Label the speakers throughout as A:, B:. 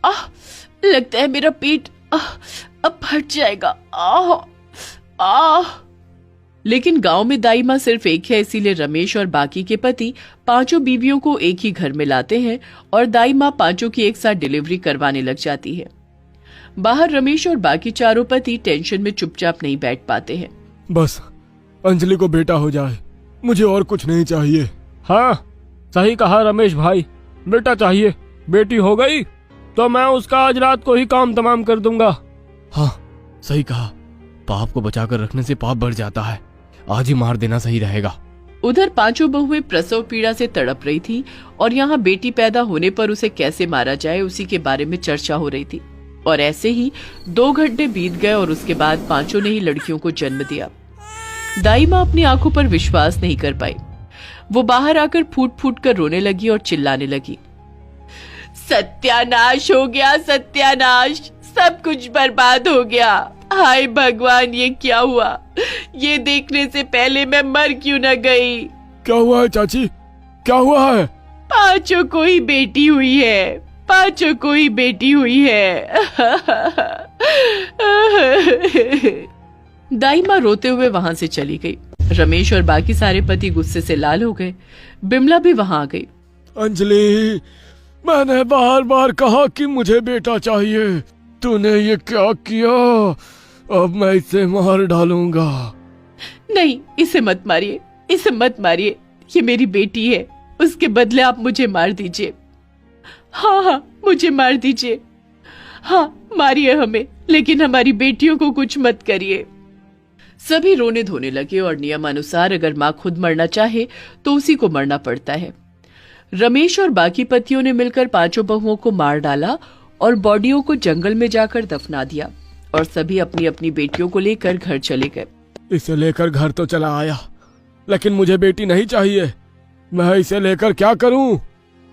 A: आह, लगता है मेरा पेट अब फट जाएगा। आह आह। लेकिन गांव में दाई माँ सिर्फ एक है, इसीलिए रमेश और बाकी के पति पांचों बीवियों को एक ही घर में लाते हैं और दाई माँ पांचों की एक साथ डिलीवरी करवाने लग जाती है। बाहर रमेश और बाकी चारों पति टेंशन में चुपचाप नहीं बैठ पाते हैं।
B: बस अंजलि को बेटा हो जाए, मुझे और कुछ नहीं चाहिए।
C: हाँ सही कहा रमेश भाई, बेटा चाहिए। बेटी हो गई तो मैं उसका आज रात को ही काम तमाम कर दूंगा।
B: हाँ सही कहा, पाप को बचाकर रखने से पाप बढ़ जाता है, आज ही मार देना सही रहेगा।
A: उधर पांचों बहुएं प्रसव पीड़ा से तड़प रही थी और यहाँ बेटी पैदा होने पर उसे कैसे मारा जाए उसी के बारे में चर्चा हो रही थी। और ऐसे ही 2 घंटे बीत गए और उसके बाद पांचों ने ही लड़कियों को जन्म दिया। दाई माँ अपनी आंखों पर विश्वास नहीं कर पाई। वो बाहर आकर फूट फूट कर रोने लगी और चिल्लाने लगी, सत्यानाश हो गया, सत्यानाश, सब कुछ बर्बाद हो गया। हाय भगवान, ये क्या हुआ? ये देखने से पहले मैं मर क्यों न गई?
B: क्या हुआ है चाची, क्या हुआ है?
A: पांचों को ही बेटी हुई है, पांचों को ही बेटी हुई है। दाई माँ रोते हुए वहां से चली गई। रमेश और बाकी सारे पति गुस्से से लाल हो गए। बिमला भी वहां आ गई।
B: अंजलि, मैंने बार बार कहा कि मुझे बेटा चाहिए, तूने ये क्या किया? अब मैं इसे मार डालूंगा।
A: नहीं, इसे मत मारिए, इसे मत मारिए, ये मेरी बेटी है, उसके बदले आप मुझे मार दीजिए। हाँ हाँ, मुझे मार दीजिए। हाँ मारिए हमें, लेकिन हमारी बेटियों को कुछ मत करिए। सभी रोने धोने लगे और नियमानुसार अगर माँ खुद मरना चाहे तो उसी को मरना पड़ता है। रमेश और बाकी पतियों ने मिलकर पांचों बहुओं को मार डाला और बॉडियों को जंगल में जाकर दफना दिया और सभी अपनी अपनी बेटियों को लेकर घर चले गए।
B: इसे लेकर घर तो चला आया, लेकिन मुझे बेटी नहीं चाहिए। मैं इसे लेकर क्या करूं?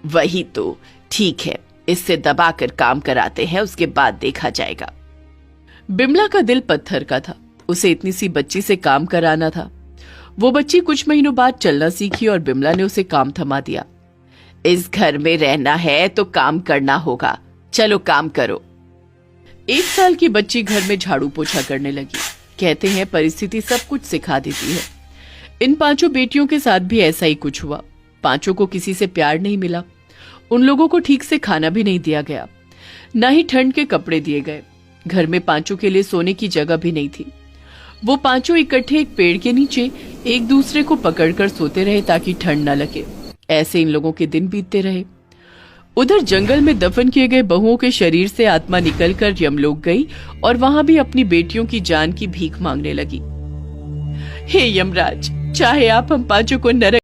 A: वही तो ठीक है, इससे दबाकर काम कराते हैं, उसके बाद देखा जाएगा। बिमला का दिल पत्थर का था, उसे इतनी सी बच्ची से काम कराना था। वो बच्ची कुछ महीनों बाद चलना सीखी और बिमला ने उसे काम थमा दिया। इस घर में रहना है तो काम करना होगा, चलो काम करो। 1 साल की बच्ची घर में झाड़ू पोछा करने लगी। कहते हैं परिस्थिति सब कुछ सिखा देती है। इन पांचों बेटियों के साथ भी ऐसा ही कुछ हुआ। पांचों को किसी से प्यार नहीं मिला, उन लोगों को ठीक से खाना भी नहीं दिया गया, न ही ठंड के कपड़े दिए गए। घर में पांचों के लिए सोने की जगह भी नहीं थी। वो पांचों इकट्ठे एक पेड़ के नीचे एक दूसरे को पकड़कर सोते रहे ताकि ठंड न लगे। ऐसे इन लोगों के दिन बीतते रहे। उधर जंगल में दफन किए गए बहुओं के शरीर से आत्मा निकलकर यमलोक गई और वहां भी अपनी बेटियों की जान की भीख मांगने लगी। हे यमराज, चाहे आप हम पांचों को नरक